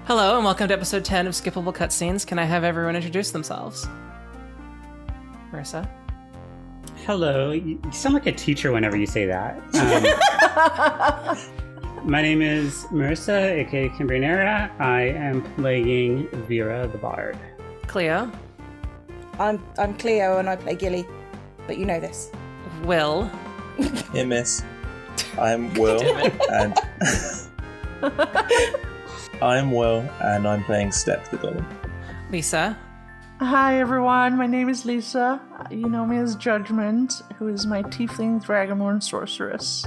Hello, and welcome to episode 10 of Skippable Cutscenes. Can I have everyone introduce themselves? Marissa? Hello. You sound like a teacher whenever you say that. My name is Marissa, aka Cambrinera. I am playing Vera the Bard. Cleo? I'm Cleo and I play Gilly, but you know this. Will? Hey, miss. I'm Will, and I'm Will, and I'm playing Step the Golem. Lisa? Hi everyone, my name is Lisa. You know me as Judgment, who is my tiefling dragonborn sorceress.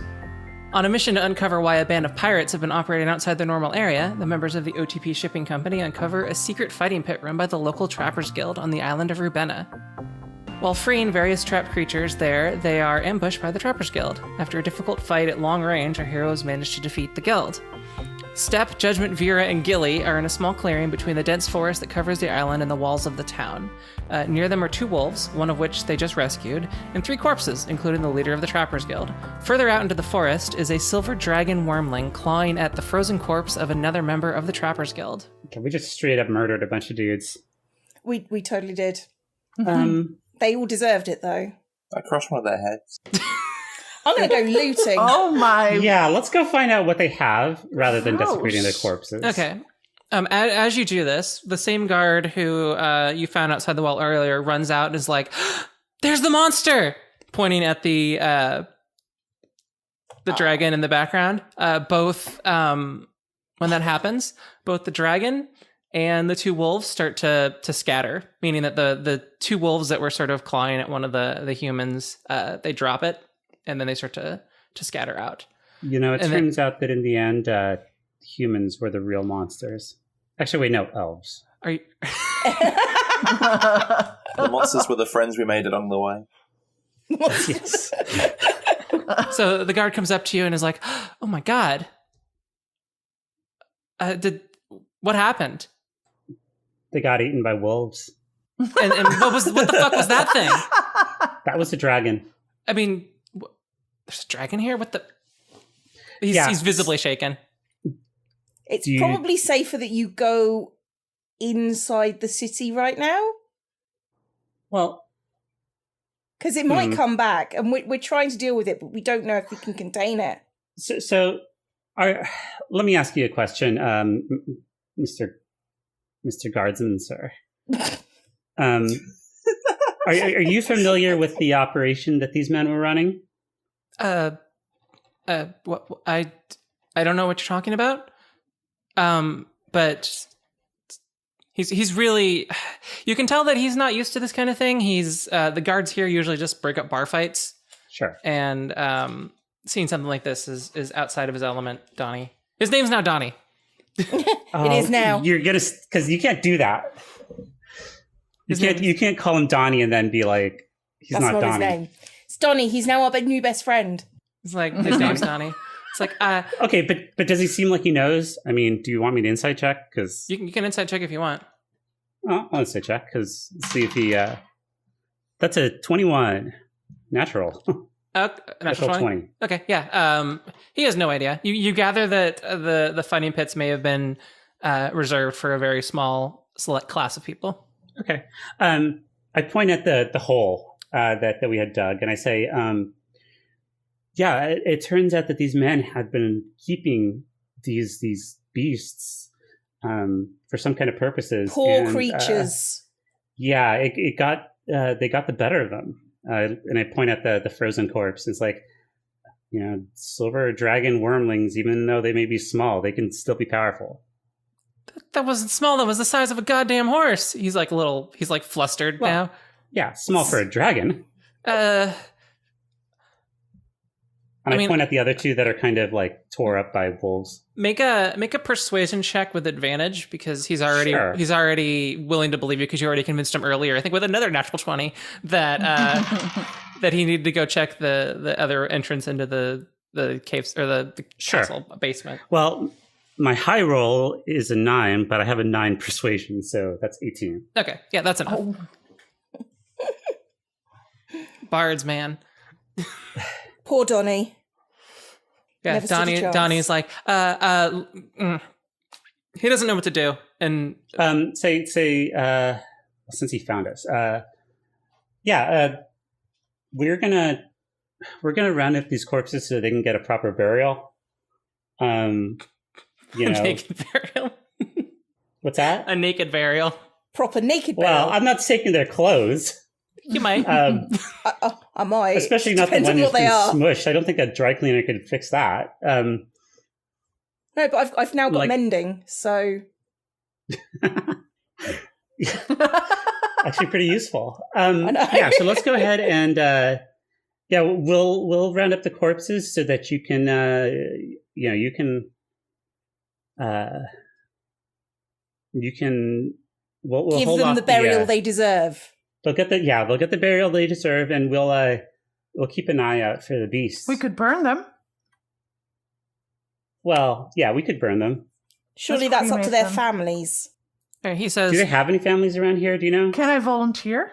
On a mission to uncover why a band of pirates have been operating outside their normal area, the members of the OTP shipping company uncover a secret fighting pit run by the local Trappers Guild on the island of Rubena. While freeing various trapped creatures there, they are ambushed by the Trappers Guild. After a difficult fight at long range, our heroes manage to defeat the guild. Step, Judgment, Vera, and Gilly are in a small clearing between the dense forest that covers the island and the walls of the town. Near them are two wolves, one of which they just rescued, and three corpses, including the leader of the Trappers Guild. Further out into the forest is a silver dragon wormling clawing at the frozen corpse of another member of the Trappers Guild. Okay, we just straight up murdered a bunch of dudes. We totally did. They all deserved it though. I crushed one of their heads. I'm gonna go looting. Oh my... Yeah, let's go find out what they have rather than desecrating their corpses. Okay. As you do this, the same guard who you found outside the wall earlier runs out and is like, "There's the monster!" Pointing at the dragon in the background. When that happens, both the dragon and the two wolves start to scatter, meaning that the two wolves that were sort of clawing at one of the humans, they drop it, and then they start to scatter out. You know, it turns out that in the end, humans were the real monsters. Actually, wait, no, elves. Are you... The monsters were the friends we made along the way. Yes. So the guard comes up to you and is like, "Oh my god. What happened?" They got eaten by wolves. And what the fuck was that thing? That was a dragon. I mean, there's a dragon here? What the... He's visibly shaken. It's probably safer that you go inside the city right now. Well... Because it might come back, and we're trying to deal with it, but we don't know if we can contain it. So let me ask you a question, Mr. Guardsman, sir. Are you familiar with the operation that these men were running? What I don't know what you're talking about. But he's really, you can tell that he's not used to this kind of thing. He's the guards here usually just break up bar fights. Sure. And seeing something like this is outside of his element. Donnie. His name's now Donnie. It is now. You're gonna, because you can't do that. You can't call him Donnie and then be like, That's not Donnie. his name. It's Donnie. He's now our new best friend. It's like, his name's Donnie. It's like, okay, but does he seem like he knows? I mean, do you want me to insight check? Because you can insight check if you want. I'll insight check because see if he. That's a 21 natural. Natural 20. Okay, yeah. He has no idea. You gather that the fighting pits may have been reserved for a very small select class of people. Okay. I point at the hole that we had dug, and I say, yeah, it turns out that these men had been keeping these beasts for some kind of purposes. Poor creatures. Yeah, it got they got the better of them. And I point at the frozen corpse. It's like, silver dragon wormlings, even though they may be small, they can still be powerful. That wasn't small. That was the size of a goddamn horse. He's like flustered now. Yeah, small for a dragon. And I point at the other two that are kind of like tore up by wolves. Make a persuasion check with advantage because he's already willing to believe you because you already convinced him earlier. I think with another natural 20 that that he needed to go check the other entrance into the caves or the castle basement. Well, my high roll is a 9, but I have a 9 persuasion, so that's 18. Okay, yeah, that's enough. Oh. Bards, man. Poor Donnie. Yeah, Donnie's like, He doesn't know what to do, and Say, since he found us, we're gonna round up these corpses so they can get a proper burial. You know, naked burial. what's that? A naked burial. Proper naked Well, burial. I'm not taking their clothes. You might. I might. Especially not the Depends one on who's what they been are. smushed. I don't think a dry cleaner could fix that. No, but I've now got Like- mending, so Actually, pretty useful. know. Yeah, so let's go ahead and we'll round up the corpses so that you can we'll give hold them off the burial the, they deserve. they'll get the burial they deserve, and we'll keep an eye out for the beasts. We could burn them. Well, yeah, we could burn them. Surely Let's that's up to cremate their them. families. Alright, he says, Do they have any families around here? Do you know? Can I volunteer?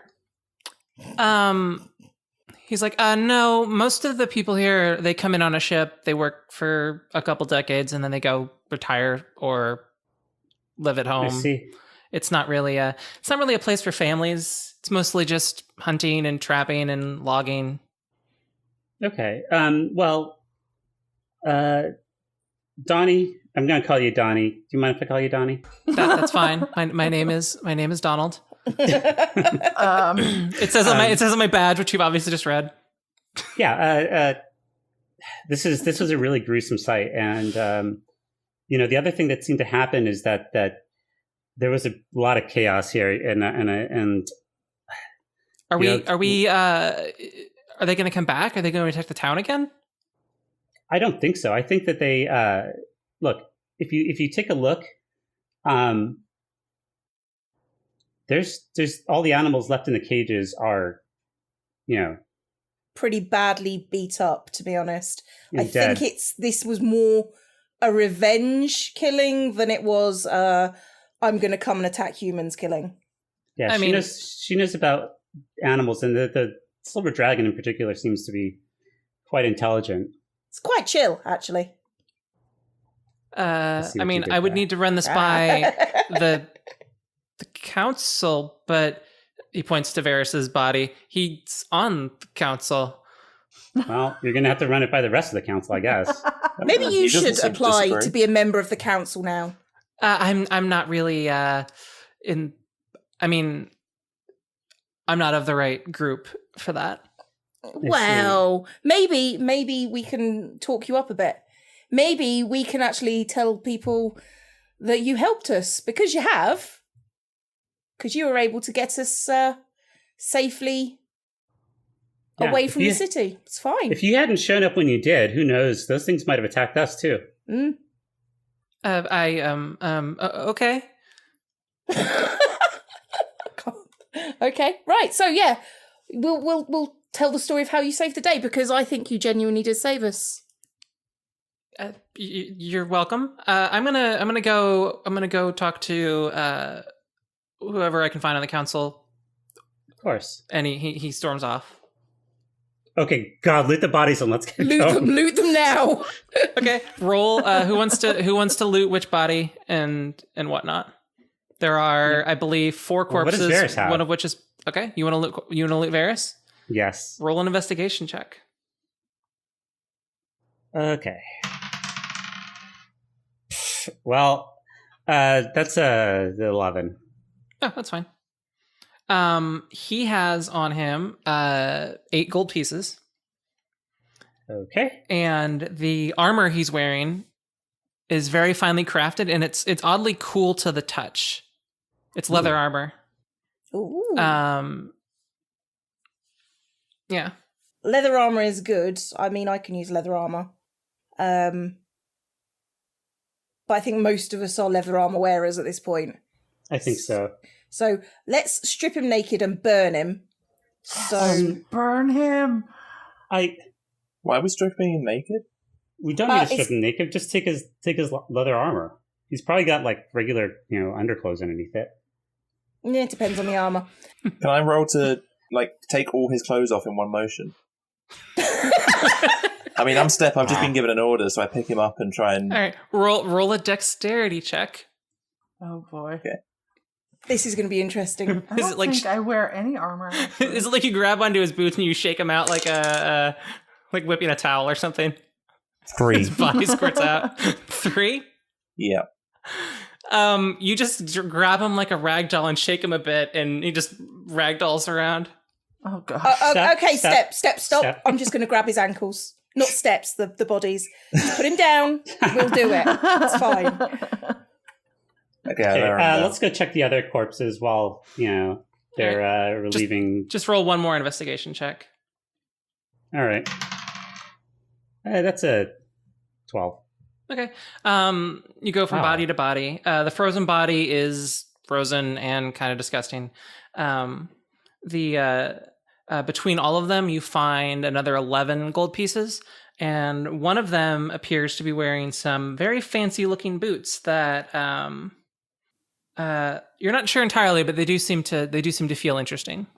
he's like, no, most of the people here, they come in on a ship, they work for a couple decades, and then they go retire or live at I home. see. It's not really a place for families. It's mostly just hunting and trapping and logging. Okay. Donnie, I'm going to call you Donnie. Do you mind if I call you Donnie? That's fine. My name is Donald. Um, It says on my badge, which you've obviously just read. Yeah. This was a really gruesome sight, and the other thing that seemed to happen is that there was a lot of chaos here, and Are you know, we are they going to come back? Are they going to attack the town again? I don't think so. I think that they look. If you take a look, there's all the animals left in the cages are, Pretty badly beat up, to be honest. I dead. think this was more a revenge killing than it was I'm going to come and attack humans killing. Yeah, she knows about animals, and the silver dragon in particular seems to be quite intelligent. It's quite chill, actually. Let's see I what mean, you did I would there. need to run this by the council, but he points to Varys's body. He's on the council. Well, you're going to have to run it by the rest of the council, I guess. Maybe you He doesn't should seem to apply disagree. to be a member of the council now. I'm not really in. I mean, I'm not of the right group for that. Well, maybe we can talk you up a bit. Maybe we can actually tell people that you helped us, because you have. Because you were able to get us safely Yeah, away if from you- the city. It's fine. If you hadn't shown up when you did, who knows? Those things might have attacked us too. Mm. Okay. Okay, right. So yeah, we'll tell the story of how you saved the day, because I think you genuinely did save us. You're welcome. I'm gonna go talk to whoever I can find on the council, Of course. and he storms off. Okay, God, loot the bodies and let's get going. Loot them now. Okay, roll. Who wants to loot which body and whatnot? There are, I believe, 4 Well, what does corpses. Varys have? One of which is okay. You want to loot Varys? Yes. Roll an investigation check. Okay. Well, that's 11. Oh, that's fine. He has on him 8 gold pieces, Okay. and the armor he's wearing is very finely crafted, and it's oddly cool to the touch. It's leather armor. Ooh. Yeah. Leather armor is good. I mean, I can use leather armor. But I think most of us are leather armor wearers at this point. I think so. So let's strip him naked and burn him. So burn him. Why are we stripping him naked? We don't need to strip it's- him naked. Just take his leather armor. He's probably got like regular, underclothes underneath it. yeah, it depends on the armor. Can I roll to take all his clothes off in one motion? I mean, I'm Step. I've just been given an order, so I pick him up and try and. All right. Roll a dexterity check. Oh boy. Okay. This is going to be interesting. I Is don't it like think I wear any armor. actually. Is it like you grab onto his boots and you shake him out like like whipping a towel or something? 3. His body squirts out. 3? Yeah. You just grab him like a ragdoll and shake him a bit, and he just ragdolls around. Oh gosh. Stop. I'm just going to grab his ankles. Not steps, the bodies. Just put him down. We'll do it. It's fine. Okay, let's go check the other corpses while, they're relieving. Just roll one more investigation check. All right. That's a 12. Okay. You go from body to body. The frozen body is frozen and kind of disgusting. Between all of them, you find another 11 gold pieces, and one of them appears to be wearing some very fancy-looking boots that you're not sure entirely, but they do seem to feel interesting.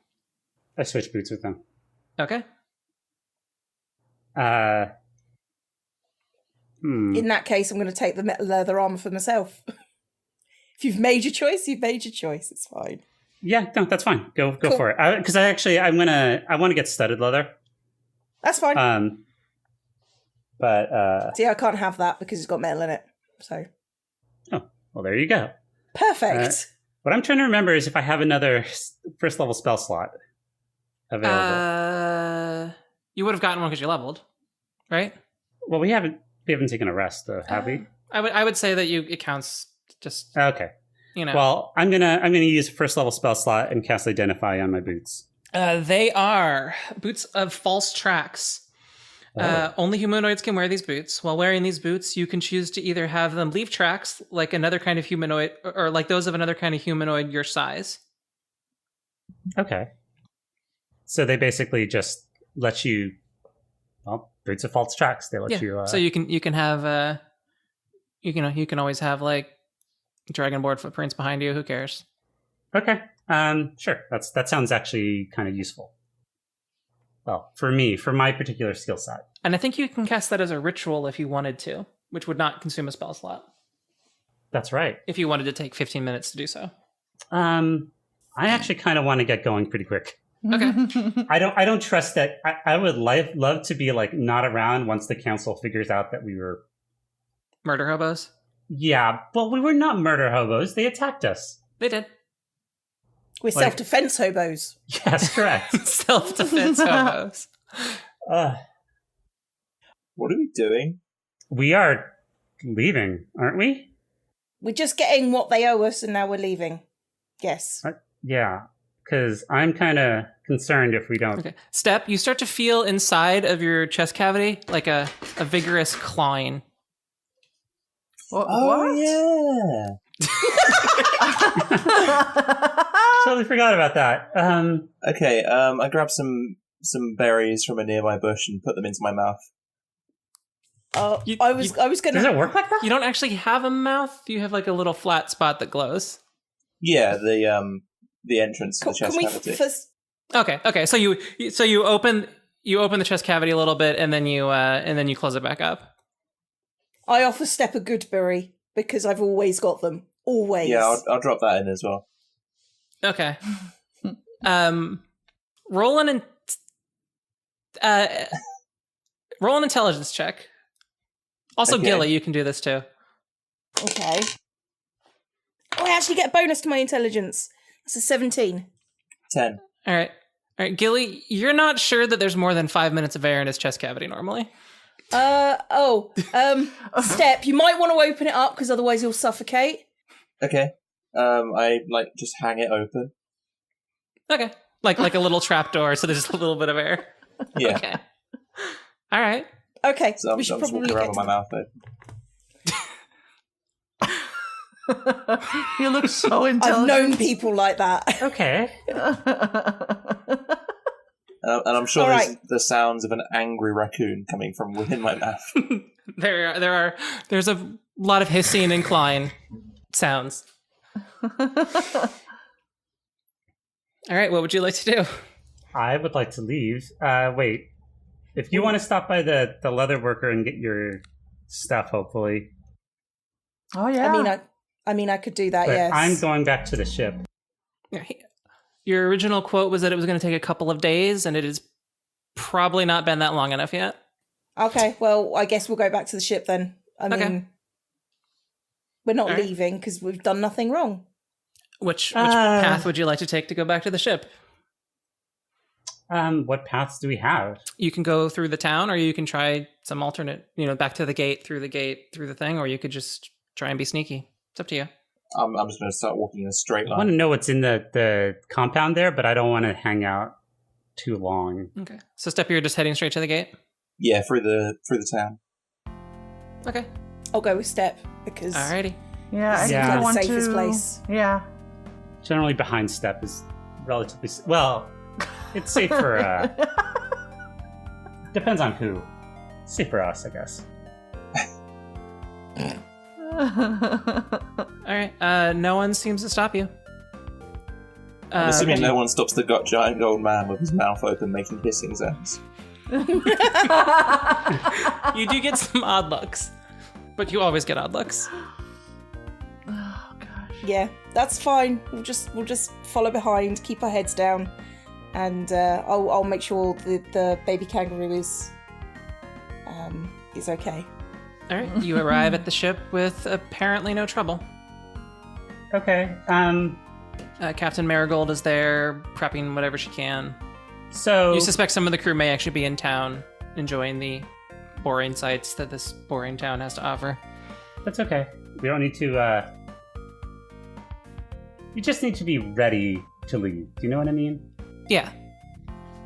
I switch boots with them. Okay. In that case, I'm going to take the leather armor for myself. If you've made your choice, you've made your choice. It's fine. Yeah, no, that's fine. Go for it. Because I want to get studded leather. That's fine. But See, I can't have that because it's got metal in it. So. Oh, well, there you go. Perfect. What I'm trying to remember is if I have another first level spell slot available. You would have gotten one because you leveled, right? Well, we haven't taken a rest, though, have we? I would say that it counts. Just okay. Well, I'm gonna use first level spell slot and cast Identify on my boots. They are boots of false tracks. Only humanoids can wear these boots. While wearing these boots, you can choose to either have them leave tracks like another kind of humanoid, or like those of another kind of humanoid your size. Okay. So they basically just let you. Well, boots of false tracks. They let you. So you can have you can always have like dragonboard footprints behind you. Who cares? Okay. Sure. That sounds actually kind of useful. Well, for my particular skill set. And I think you can cast that as a ritual if you wanted to, which would not consume a spell slot. That's right. If you wanted to take 15 minutes to do so. I actually kind of want to get going pretty quick. Okay. I don't trust that. I would love to be like not around once the council figures out that we were Murder hobos? Yeah, but we were not murder hobos. They attacked us. They did. We're self-defense hobos. Yes, correct. Self-defense hobos. What are we doing? We are leaving, aren't we? We're just getting what they owe us, and now we're leaving. Yes. Yeah, because I'm kind of concerned if we don't. Okay. Step, you start to feel inside of your chest cavity like a vigorous clawing. What? Yeah. Totally forgot about that. Okay, I grabbed some berries from a nearby bush and put them into my mouth. I was going to. Does it work like that? You don't actually have a mouth. You have like a little flat spot that glows. Yeah, the entrance to the chest cavity. Okay. So you open the chest cavity a little bit, and then you close it back up. I offer Step a good berry because I've always got them. Always. Yeah, I'll drop that in as well. Okay. Roll an intelligence check. Also, Okay. Gilly, you can do this too. Okay. Oh, I actually get a bonus to my intelligence. That's a 17. 10. All right, Gilly, you're not sure that there's more than 5 minutes of air in his chest cavity normally. Step, you might want to open it up because otherwise you'll suffocate. Okay. I just hang it open. Okay, like a little trapdoor, so there's just a little bit of air. Yeah. Okay. All right. Okay, So I'm we just should probably walking around get with to my mouth open. You look so I've intelligent. known people like that. Okay. And I'm sure All there's right. the sounds of an angry raccoon coming from within my mouth. There's a lot of hissing and clawing sounds. All right, what would you like to do? I would like to leave. Wait. If you want to stop by the leather worker and get your stuff, hopefully. Oh yeah. I mean, I mean, I could do that, But yes. I'm going back to the ship. Yeah, your original quote was that it was going to take a couple of days, and it has probably not been that long enough yet. Okay, well, I guess we'll go back to the ship then. I Okay. mean, we're not All right. leaving because we've done nothing wrong. Which path would you like to take to go back to the ship? What paths do we have? You can go through the town, or you can try some alternate, back to the gate, through the thing, or you could just try and be sneaky. It's up to you. I'm just going to start walking in a straight I want to line. know what's in the compound there, but I don't want to hang out too long. Okay. So, Step, you're just heading straight to the gate? Yeah, through the town. Okay. I'll go with Step because Alrighty. Yeah, I This is kind the of want safest to. place. Yeah. Generally, behind Step is relatively well. It's safe for depends on who. Safe for us, I guess. Alright. No one seems to stop you. I'm assuming no one stops the giant gold man with his mouth open making hissing sounds. You do get some odd looks, but you always get odd looks. Oh gosh. yeah, that's fine. We'll just follow behind, keep our heads down, and I'll make sure the baby kangaroo is okay. Alright. You arrive at the ship with apparently no trouble. Okay. Captain Marigold is there, prepping whatever she can. So You suspect some of the crew may actually be in town, enjoying the boring sights that this boring town has to offer. that's okay. We don't need to. You just need to be ready to leave. Do you know what I mean? Yeah.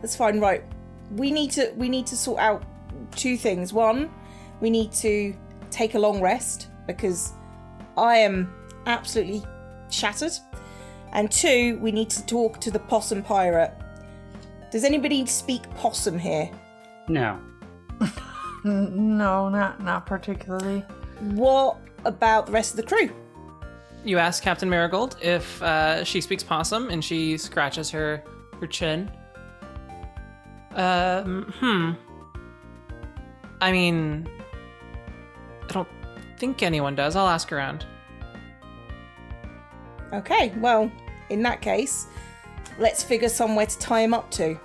That's fine. Right, we need to sort out two things. One, we need to take a long rest because I am absolutely shattered. And two, we need to talk to the possum pirate. Does anybody speak possum here? No. No, not particularly. What about the rest of the crew? You ask Captain Marigold if she speaks possum, and she scratches her chin. I mean, I don't think anyone does. I'll ask around. Okay, well, in that case, let's figure somewhere to tie him up to.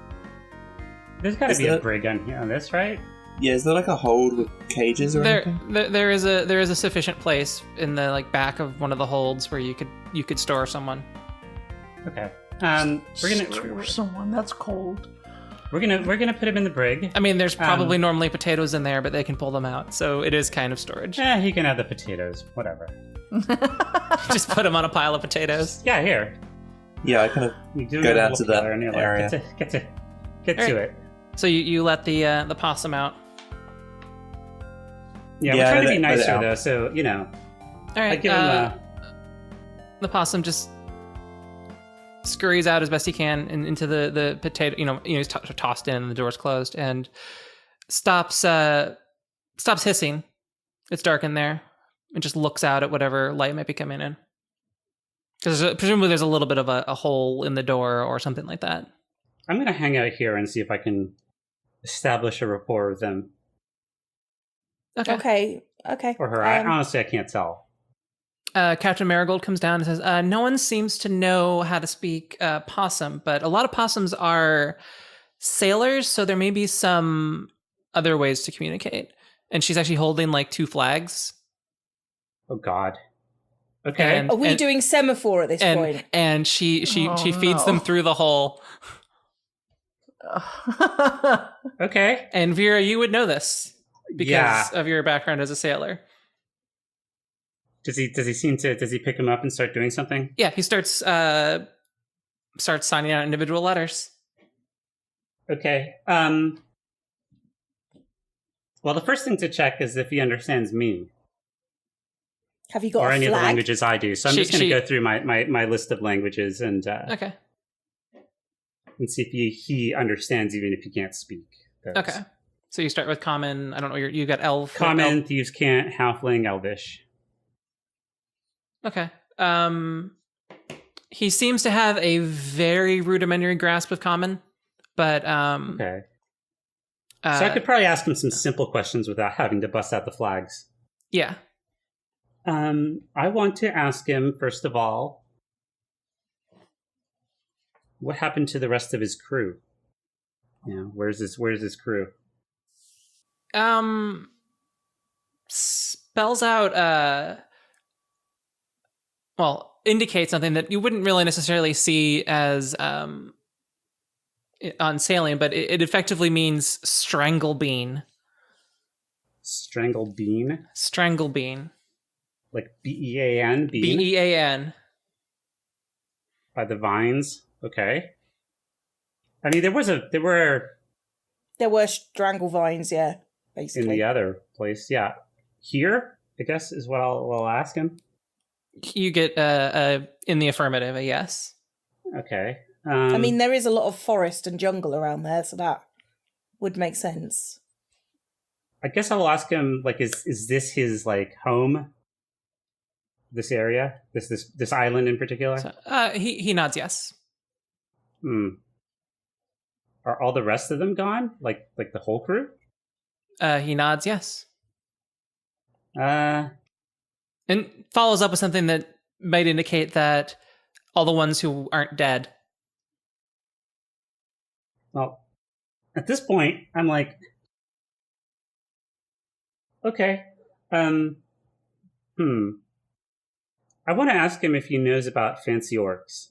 There's got to Is be a there- brig on here on this, right? Yeah, is there like a hold with cages or anything? There is a sufficient place in the back of one of the holds where you could store someone. Okay. We're Store gonna someone. That's cold. we're gonna put him in the brig. I mean, there's probably normally potatoes in there, but they can pull them out, so it is kind of storage. Yeah, he can have the potatoes. Whatever. Just put them on a pile of potatoes. Yeah, here. Yeah, I kind of You do Go your down little to that feeler and you're like, area. Get to Alright. it. So you let the possum out. Yeah, Yeah, we're trying to be let it nicer out. though, so All right. I give him the possum just scurries out as best he can into the potato. He's tossed in, and the door's closed, and stops hissing. It's dark in there, and just looks out at whatever light might be coming in. Because presumably there's a little bit of a hole in the door or something like that. I'm gonna hang out here and see if I can establish a rapport with them Okay. or her. Honestly, I can't tell. Captain Marigold comes down and says, no one seems to know how to speak possum, but a lot of possums are sailors, so there may be some other ways to communicate. And she's actually holding 2 flags. Oh God. Okay. And- Are we doing semaphore at this point? And she Oh, feeds them no. through the hole. Okay. And Vera, you would know this because Yeah. of your background as a sailor. Does he pick him up and start doing something? Yeah, he starts signing out individual letters. Okay. Well, the first thing to check is if he understands me Have you got or a any of the flag? languages I do. So I'm She- just going to she- go through my list of languages and Okay. see if he understands even if he can't speak those. Okay. So you start with common. I don't know. You got elf. Common, thieves' cant, halfling, elvish. Okay. He seems to have a very rudimentary grasp of common, but Okay. So I could probably ask him some simple questions without having to bust out the flags. yeah. I want to ask him, first of all, what happened to the rest of his crew? Where's his crew? Spells out, indicates something that you wouldn't really necessarily see as on sailing, but it effectively means strangle bean. Strangle bean? Strangle bean. Like B-E-A-N? Bean? B-E-A-N. By the vines? Okay. I mean, there were strangle vines, yeah, basically. in the other place, yeah. Here, I guess, is what I'll ask him. You get in the affirmative, a yes. Okay. I mean, there is a lot of forest and jungle around there, so that would make sense. I guess I will ask him, like, is this his, like, home? This area? This island in particular? So, he nods yes. Are all the rest of them gone? Like the whole crew? He nods yes. Uh, And follows up with something that might indicate that all the ones who aren't dead. well, at this point, I'm like, okay. I want to ask him if he knows about fancy orcs.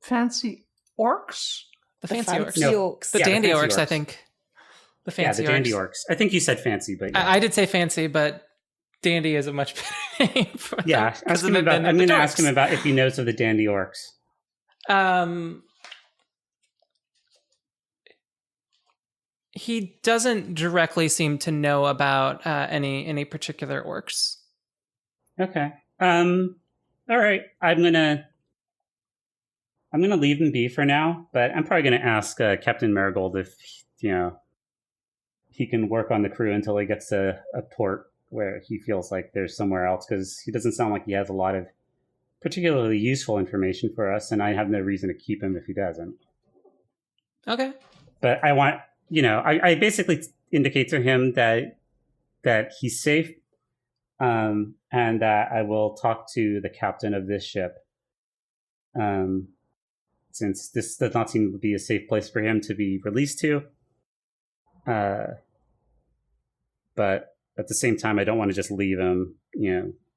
Fancy orcs? The fancy orcs. No. orcs. The Yeah, the dandy fancy orcs, I orcs. think. The fancy Yeah, the dandy orcs. orcs. I think you said fancy, but yeah. I did say fancy, but dandy is a much better name for them. Yeah, ask him about, I'm going to ask him about if he knows of the dandy orcs. He doesn't directly seem to know about any particular orcs. Okay. All right. I'm gonna leave them be for now, but I'm probably gonna ask Captain Marigold if he can work on the crew until he gets to a port where he feels like there's somewhere else, because he doesn't sound like he has a lot of particularly useful information for us, and I have no reason to keep him if he doesn't. Okay. But I want, I basically indicate to him that he's safe, and that I will talk to the captain of this ship, since this does not seem to be a safe place for him to be released to. But at the same time, I don't want to just leave him,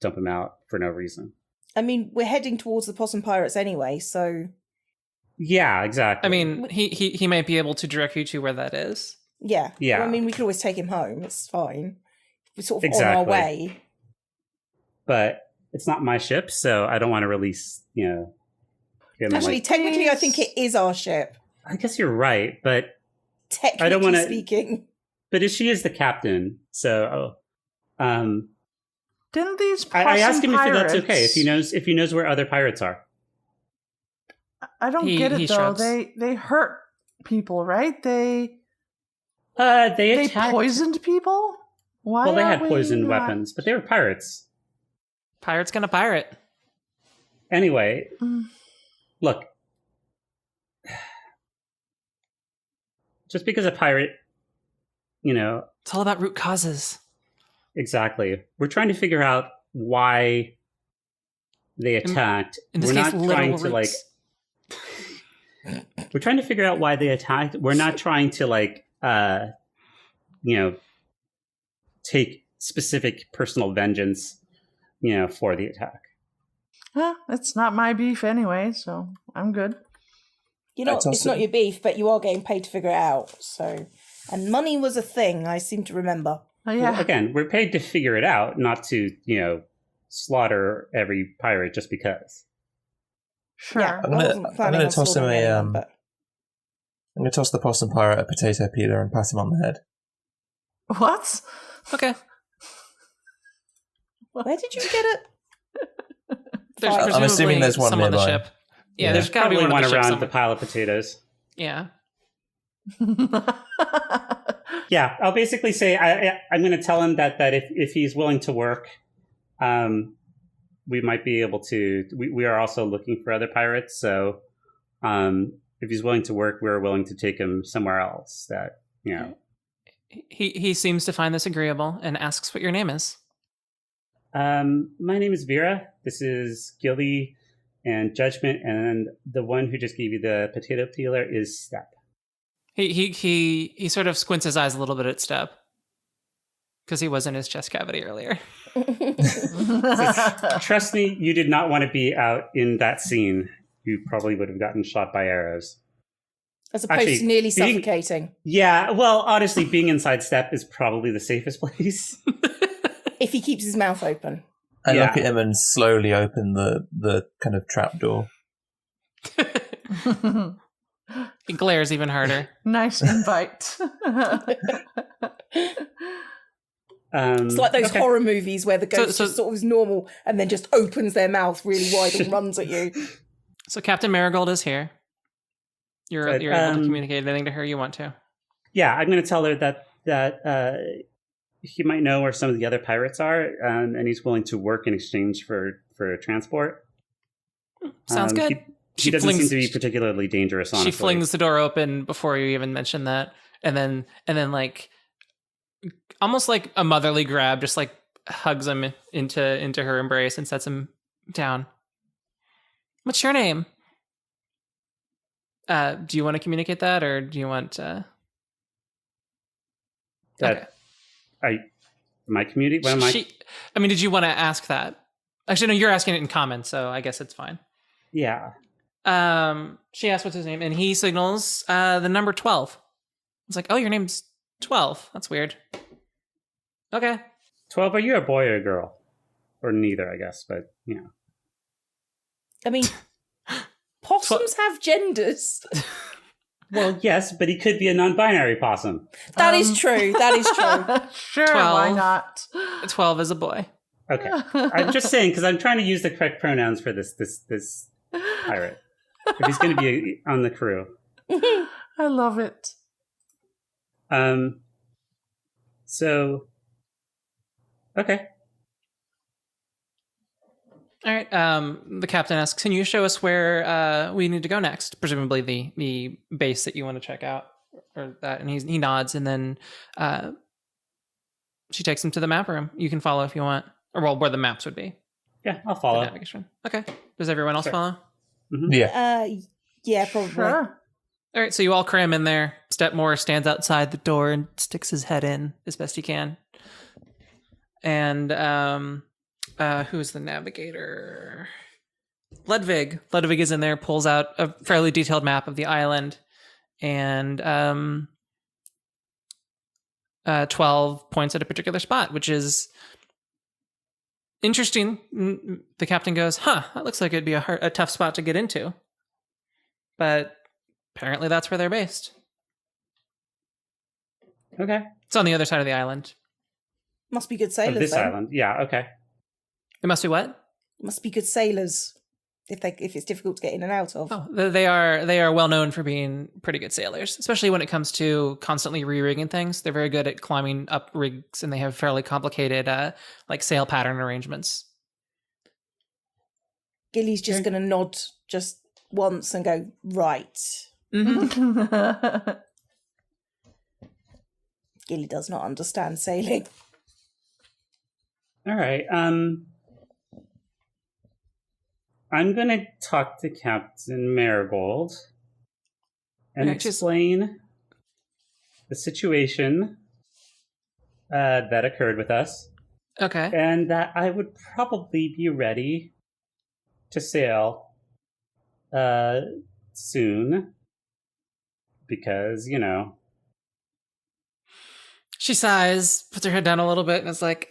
dump him out for no reason. I mean, we're heading towards the Possum Pirates anyway, so... Yeah, exactly. I mean, he might be able to direct you to where that is. Yeah. Yeah. Well, I mean, we could always take him home. It's fine. We're sort of Exactly. on our way. But it's not my ship, so I don't want to release, him. Actually, technically, I think it is our ship. I guess you're right, but Technically I don't wanna- speaking. but she is the captain, so Didn't these I ask him pirates, if that's okay, if he knows where other pirates are. I don't He get it though. shrugs. They hurt people, right? They They attacked. poisoned people? Why? Well, they are had we poisoned not- weapons, but they were pirates. Pirate's gonna pirate. Anyway, Mm. look. Just because a pirate, It's all about root causes. exactly. We're trying to figure out why they attacked. In this We're case, not literal trying to roots. We're trying to figure out why they attacked. We're not trying to take specific personal vengeance, for the attack. It's not my beef anyway, so I'm good. That's It's also- not your beef, but you are getting paid to figure it out. So, and money was a thing, I seem to remember. Oh, yeah. Well, again, we're paid to figure it out, not to, slaughter every pirate just because. Sure. Yeah, I'm gonna- I wasn't I'm planning gonna on toss him slaughtering a, anyone, but I'm going to toss the possum pirate a potato peeler and pat him on the head. What? Okay. where did you get it? There's I'm presumably assuming there's one some on the nearby. ship. Yeah, Yeah. there's got to be Probably one on one the ship around somewhere. the pile of potatoes. Yeah. Yeah, I'll basically say I'm going to tell him that if he's willing to work, we might be able to. We are also looking for other pirates, so if he's willing to work, we're willing to take him somewhere else. That He seems to find this agreeable and asks what your name is. My name is Vera. This is Gilly and Judgment, and the one who just gave you the potato peeler is Step. He sort of squints his eyes a little bit at Step because he was in his chest cavity earlier. Trust me, you did not want to be out in that scene. You probably would have gotten shot by arrows. As opposed to nearly suffocating. Yeah, well, honestly, being inside Step is probably the safest place. If he keeps his mouth open. I look at him and slowly open the kind of trap door. He glares even harder. Nice invite. It's like those horror movies where the ghost just sort of is normal and then just opens their mouth really wide and runs at you. So Captain Marigold is here. You're able to communicate anything to her you want to. Yeah, I'm going to tell her that he might know where some of the other pirates are, and he's willing to work in exchange for transport. Sounds good. He doesn't seem to be particularly dangerous, honestly. She flings the door open before you even mention that, and then like almost like a motherly grab, just like hugs him into her embrace and sets him down. What's your name? Do you want to communicate that, or do you want that? Okay. My community? What am I? I mean, did you want to ask that? Actually, no, you're asking it in common, so I guess it's fine. Yeah. She asked what's his name, and he signals the number 12. It's like, oh, your name's 12. That's weird. Okay. 12, are you a boy or a girl? Or neither, I guess, but, you know. I mean, possums have genders. Well, yes, but he could be a non-binary possum. That is true. That is true. Sure, 12. why not? 12 is a boy. Okay. I'm just saying, because I'm trying to use the correct pronouns for this pirate. If he's going to be on the crew. I love it. So, okay. All right. The captain asks, "Can you show us where we need to go next? Presumably the base that you want to check out, or that." And he nods, and then she takes him to the map room. You can follow if you want, or well, where the maps would be. Yeah, I'll follow. The navigation. Okay. Does everyone else follow? Mm-hmm. Yeah. Yeah, probably. Sure. All right. So you all cram in there. Stepmore stands outside the door and sticks his head in as best he can. And who's the navigator? Ludwig. Ludwig is in there, pulls out a fairly detailed map of the island, and 12 points at a particular spot, which is interesting. The captain goes, that looks like it'd be a tough spot to get into. But apparently that's where they're based. Okay. It's on the other side of the island. Must be good sailors. Of this then. island. Yeah, okay. It must be what? Must be good sailors if it's difficult to get in and out of. Oh, they are well known for being pretty good sailors, especially when it comes to constantly re-rigging things. They're very good at climbing up rigs, and they have fairly complicated like sail pattern arrangements. Gilly's just going to nod just once and go, right. Mm-hmm. Gilly does not understand sailing. All right. I'm going to talk to Captain Marigold and explain the situation that occurred with us. Okay. And that I would probably be ready to sail soon because, you know. She sighs, puts her head down a little bit, and is like,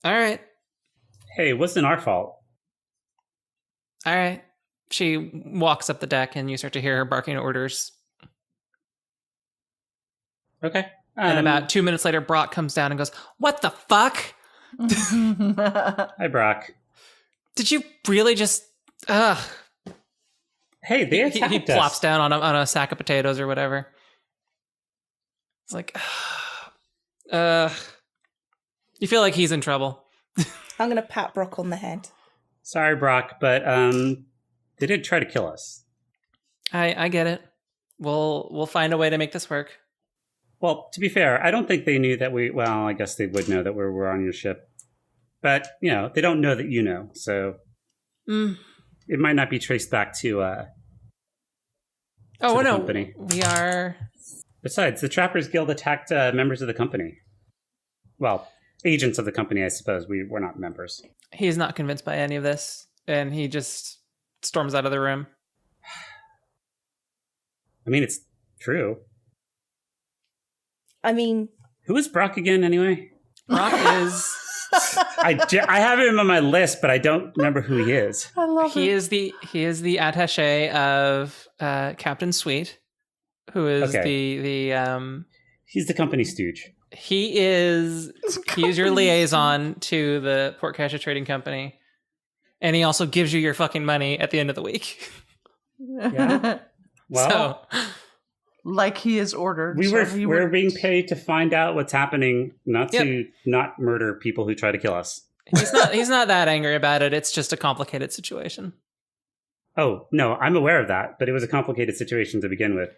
all right. Hey, it wasn't our fault. All right. She walks up the deck, and you start to hear her barking orders. Okay. And about 2 minutes later, Brock comes down and goes, "What the fuck? Hi, Brock. Did you really just... Hey, they attacked he plops down on a sack of potatoes or whatever. It's like, you feel like he's in trouble. I'm going to pat Brock on the head. Sorry, Brock, but they did try to kill us. I get it. We'll find a way to make this work. Well, to be fair, I don't think they knew that we. Well, I guess they would know that we're on your ship, but they don't know that you know. So it might not be traced back to. Oh the no, company. we are. Besides, the Trappers Guild attacked members of the company. Well, agents of the company, I suppose. We're not members. He's not convinced by any of this, and he just storms out of the room. I mean, it's true. I mean, Who is Brock again, anyway? Brock is. I have him on my list, but I don't remember who he is. I love He it. is the attaché of Captain Sweet, who is the He's the company stooge. he is your liaison to the Port Cassia Trading Company, and he also gives you your fucking money at the end of the week. Yeah. Well, So Like he is ordered. we're being paid to find out what's happening, not to not murder people who try to kill us. he's not that angry about it. It's just a complicated situation. Oh, no, I'm aware of that, but it was a complicated situation to begin with.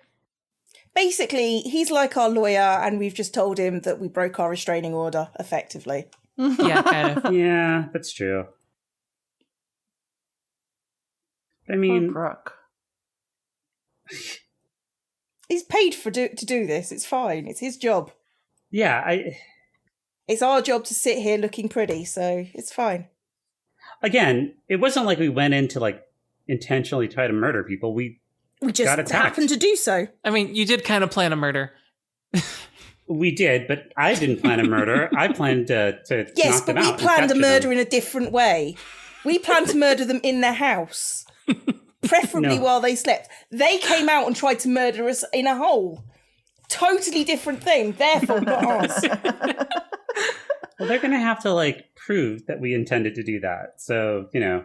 basically, he's like our lawyer, and we've just told him that we broke our restraining order, effectively. Yeah, kind of. Yeah, that's true. I Poor mean, Brooke. He's paid to do this. It's fine. It's his job. yeah, It's our job to sit here looking pretty, so it's fine. again, it wasn't like we went in to intentionally try to murder people. We We got just attacked. happened to do so. I mean, you did kind of plan a murder. did, but I didn't plan a murder. I planned to Yes, knock them but we out and planned a capture murder them. in a different way. We planned to murder them in their house, preferably No. while they slept. They came out and tried to murder us in a hole. Totally different thing. Therefore, not ours. Well, they're going to have to prove that we intended to do that. So, No,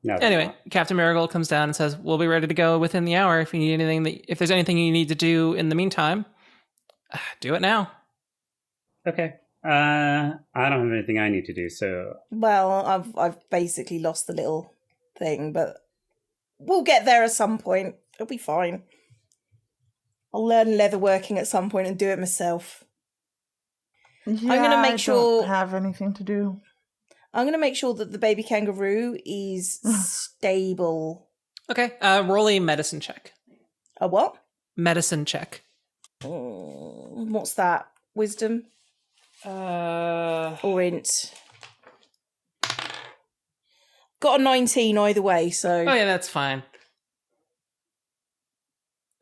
they're Anyway, not. Captain Marigold comes down and says, "We'll be ready to go within the hour. If you need anything, if there's anything you need to do in the meantime, do it now." Okay. I don't have anything I need to do, so Well, I've basically lost the little thing, but we'll get there at some point. It'll be fine. I'll learn leatherworking at some point and do it myself. Yeah, gonna make I sure- don't have anything to do. I'm going to make sure that the baby kangaroo is stable. Okay, roll a medicine check. A what? Medicine check. What's that? Wisdom or int? Got a 19 either way, so Oh yeah, that's fine.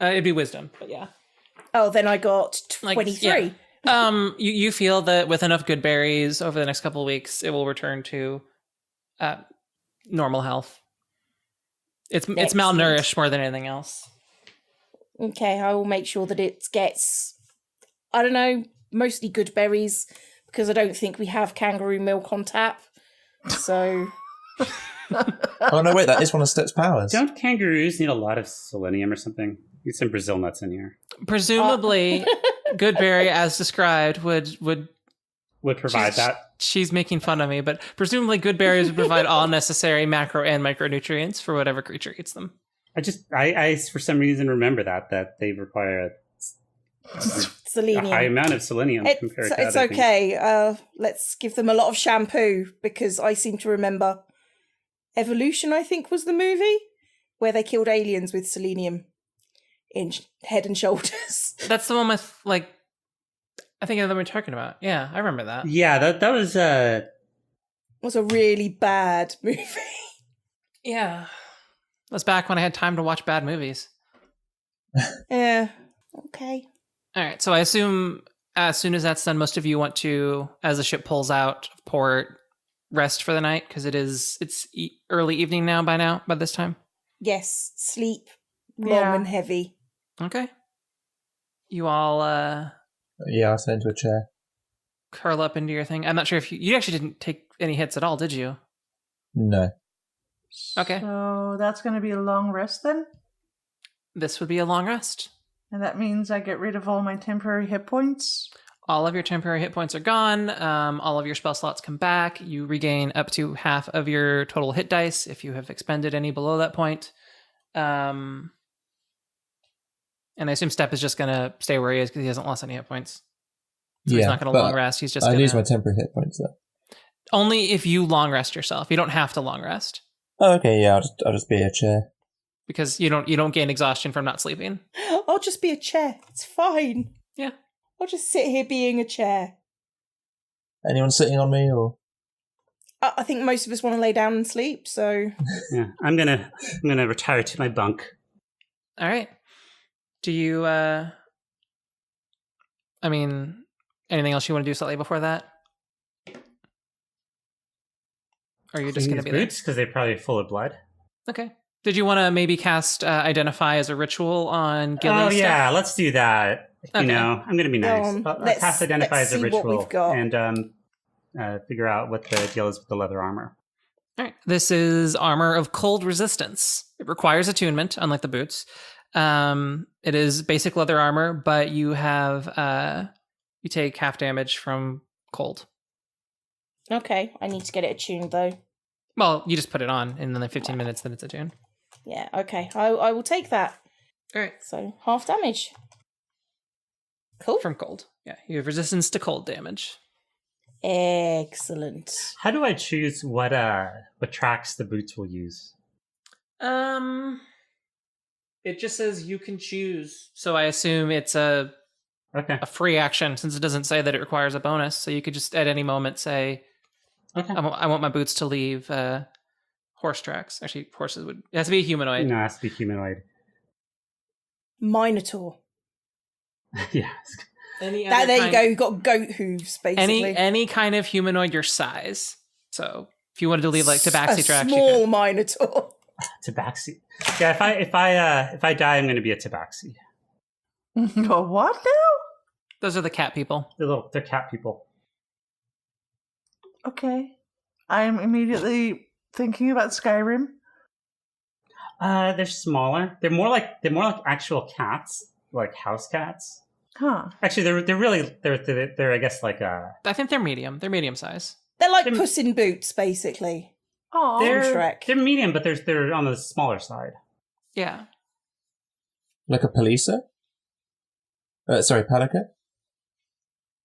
It'd be wisdom, but yeah. oh, then I got Like, 23. yeah. You feel that with enough good berries over the next couple of weeks, it will return to normal health. It's Excellent. malnourished more than anything else. Okay, I will make sure that it gets, I don't know, mostly good berries, because I don't think we have kangaroo milk on tap. So, Oh no, wait, that is one of Step's powers. don't kangaroos need a lot of selenium or something? Need some Brazil nuts in here. Presumably, Goodberry, as described, would Provide that. She's making fun of me, but presumably good berries would provide all necessary macro and micronutrients for whatever creature eats them. I for some reason remember that they require a selenium. high amount of selenium compared to It's other things. okay. Let's give them a lot of shampoo, because I seem to remember Evolution, I think, was the movie where they killed aliens with selenium in head and shoulders. That's the one with, like, I think I know what we're talking about. Yeah, I remember that. Yeah, that was It was a really bad movie. Yeah. That's back when I had time to watch bad movies. Yeah. Okay. All right, so I assume as soon as that's done, most of you want to, as the ship pulls out of port, rest for the night, because it's early evening now by this time. Yes. Sleep long Yeah. and heavy. Okay. You all Yeah, I sent into a chair. curl up into your thing. I'm not sure if you actually didn't take any hits at all, did you? No. Okay. So that's going to be a long rest then? This would be a long rest. And that means I get rid of all my temporary hit points. All of your temporary hit points are gone. All of your spell slots come back. You regain up to half of your total hit dice if you have expended any below that point. And I assume Step is just going to stay where he is because he hasn't lost any hit points. So he's not going to but long rest. He's just I going lose my to... temporary hit points though. Only if you long rest yourself. You don't have to long rest. Oh, okay, yeah, I'll just be a chair. Because you don't gain exhaustion from not sleeping. I'll just be a chair. It's fine. Yeah. I'll just sit here being a chair. Anyone sitting on me or? I think most of us want to lay down and sleep, so... Yeah, I'm gonna retire to my bunk. All right. Do you, anything else you want to do slightly before that? Or are you just Clean going to these be there? boots because they're probably full of blood. Okay. Did you want to maybe cast Identify as a ritual on Gilly's Oh stuff? yeah, let's do that. Okay. You know, I'm gonna be Go nice. on. I'll cast Identify let's as a see what ritual we've got. and figure out what the deal is with the leather armor. All right. This is armor of cold resistance. It requires attunement, unlike the boots. It is basic leather armor, but you have you take half damage from cold. Okay, I need to get it attuned, though. Well, you just put it on, and then in 15 minutes, then it's attuned. Yeah, okay. I will take that. All right. So, half damage. Cool. From cold. Yeah, you have resistance to cold damage. Excellent. How do I choose what tracks the boots will use? It just says you can choose. So I assume it's a Okay. free action since it doesn't say that it requires a bonus. So you could just at any moment say, Okay. I want my boots to leave horse tracks. Actually, horses would... It has to be a humanoid. No, it has to be humanoid. Minotaur. Yeah. There you go. You've got goat hooves, basically. Any kind of humanoid your size. So if you wanted to leave like tabaxi a tracks, small you could. minotaur. Tabaxi. Yeah, if I die, I'm going to be a tabaxi. What now? Those are the cat people. They're cat people. Okay. I'm immediately thinking about Skyrim. They're smaller. They're more like actual cats, like house cats. Huh. Actually, they're I guess like I think they're medium. They're medium size. They're like They're- Puss in Boots, basically. Oh, Shrek. they're medium, but they're on the smaller side. Yeah. Like a Palisa? Sorry, Palico?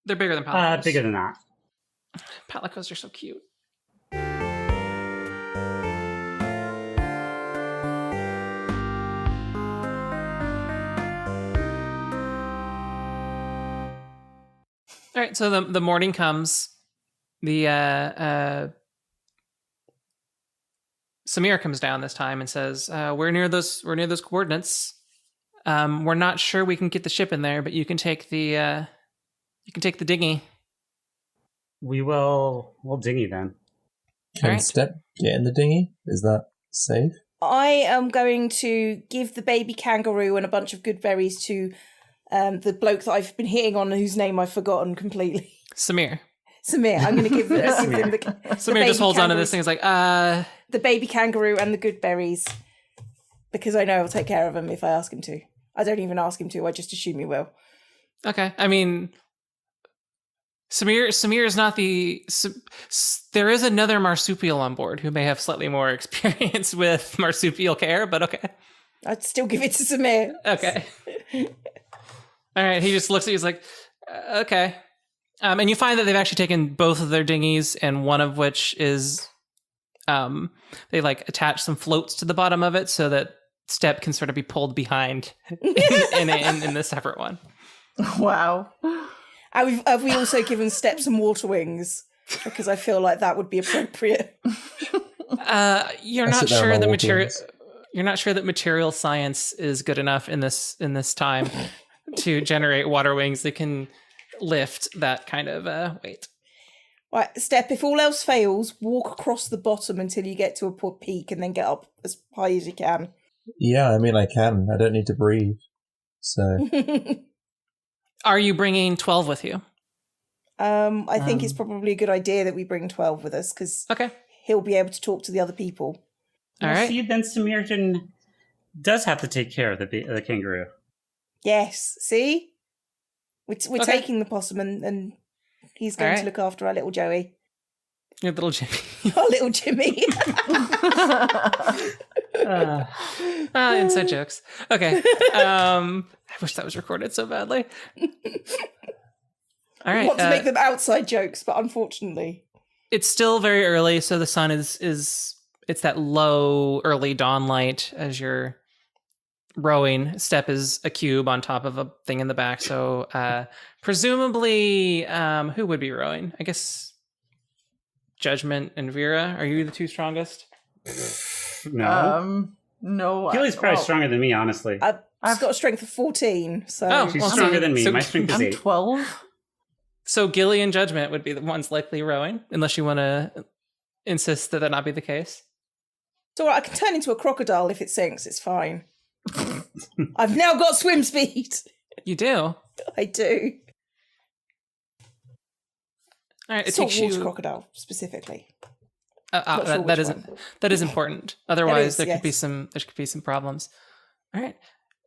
They're bigger than palicos. Bigger than that. Palicos are so cute. All right, so the morning comes. The Samir comes down this time and says, "We're near those coordinates. We're not sure we can get the ship in there, but you can take the dinghy." We'll dinghy then. Can Alright. Step get in the dinghy? Is that safe? I am going to give the baby kangaroo and a bunch of good berries to the bloke that I've been hitting on, whose name I've forgotten completely. Samir. Samir. I'm going to give him the Samir baby just holds on to kangaroos. this thing. He's like, the baby kangaroo and the good berries, because I know he'll take care of him if I ask him to. I don't even ask him to. I just assume he will. okay. I mean, Samir is not the... there is another marsupial on board who may have slightly more experience with marsupial care, but okay. I'd still give it to Samir. Okay. All right. He just looks at you. He's like, okay. And you find that they've actually taken both of their dinghies, and one of which is, they like attach some floats to the bottom of it so that Step can sort of be pulled behind in the separate one. Wow. Have we also given Step some water wings? Because I feel like that would be appropriate. You're I not sit there on sure my that water material. wings. You're not sure that material science is good enough in this time to generate water wings that can lift that kind of weight. Right, Step, if all else fails, walk across the bottom until you get to a peak and then get up as high as you can. Yeah, I mean, I can. I don't need to breathe. So, Are you bringing 12 with you? I think it's probably a good idea that we bring 12 with us, because Okay. he'll be able to talk to the other people. All right. See, then Samir does have to take care of the kangaroo. Yes, see? We're Okay. taking the possum and he's going All to right. look after our little Joey. Your little Jimmy. Our little Jimmy. Inside jokes. Okay. I wish that was recorded so badly. All I right. want to make them outside jokes, but unfortunately. It's still very early, so the sun is it's that low early dawn light as you're rowing. Step is a cube on top of a thing in the back, so presumably who would be rowing? I guess Judgment and Vera. Are you the two strongest? No. No. Keely's probably stronger than me, honestly. I've got a strength of 14, so... Oh, She's well, stronger so- than me. so My strength is I'm 8. 12. So Gilly and Judgment would be the ones likely rowing, unless you want to insist that not be the case. It's all right, I can turn into a crocodile if it sinks, it's fine. I've now got swim speed. You do. All I do. right. It Saltwater takes you. crocodile, specifically. Not sure That which isn't one. that is important. Otherwise, is, there could be yes. some problems. All right.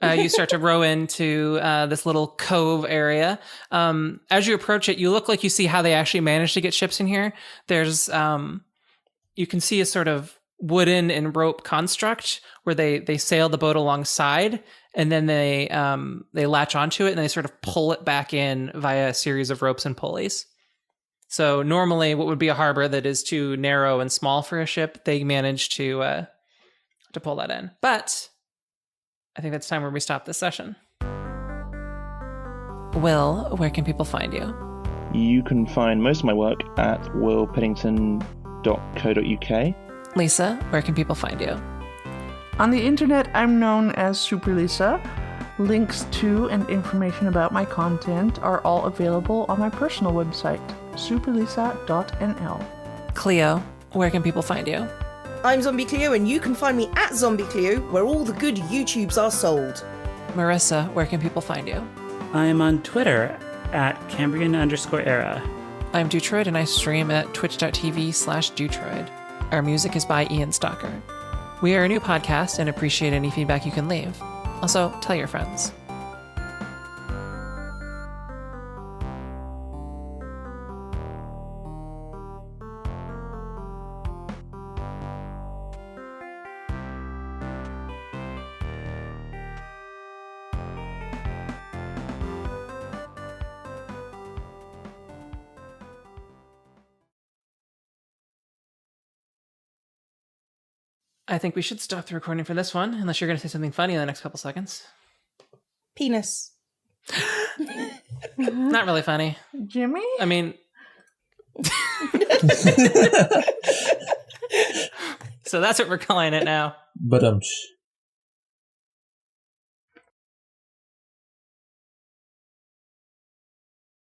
You start to row into this little cove area. As you approach it, you look like you see how they actually managed to get ships in here. There's you can see a sort of wooden and rope construct where they sail the boat alongside, and then they latch onto it and they sort of pull it back in via a series of ropes and pulleys. So normally, what would be a harbor that is too narrow and small for a ship, they manage to pull that in. But I think that's time where we stop this session. Will, where can people find you? You can find most of my work at willpennington.co.uk. Lisa, where can people find you? On the internet, I'm known as Super Lisa. Links to and information about my content are all available on my personal website, superlisa.nl. Cleo, where can people find you? I'm Zombie Cleo, and you can find me at Zombie Cleo, where all the good YouTubes are sold. Marissa, where can people find you? I'm on Twitter at Cambrian_era. I'm dewtroid, and I stream at twitch.tv/dewtroid. Our music is by Ian Stalker. We are a new podcast and appreciate any feedback you can leave. Also, tell your friends. I think we should stop the recording for this one, unless you're going to say something funny in the next couple seconds. Penis. Not really funny. Jimmy? I mean... So that's what we're calling it now. But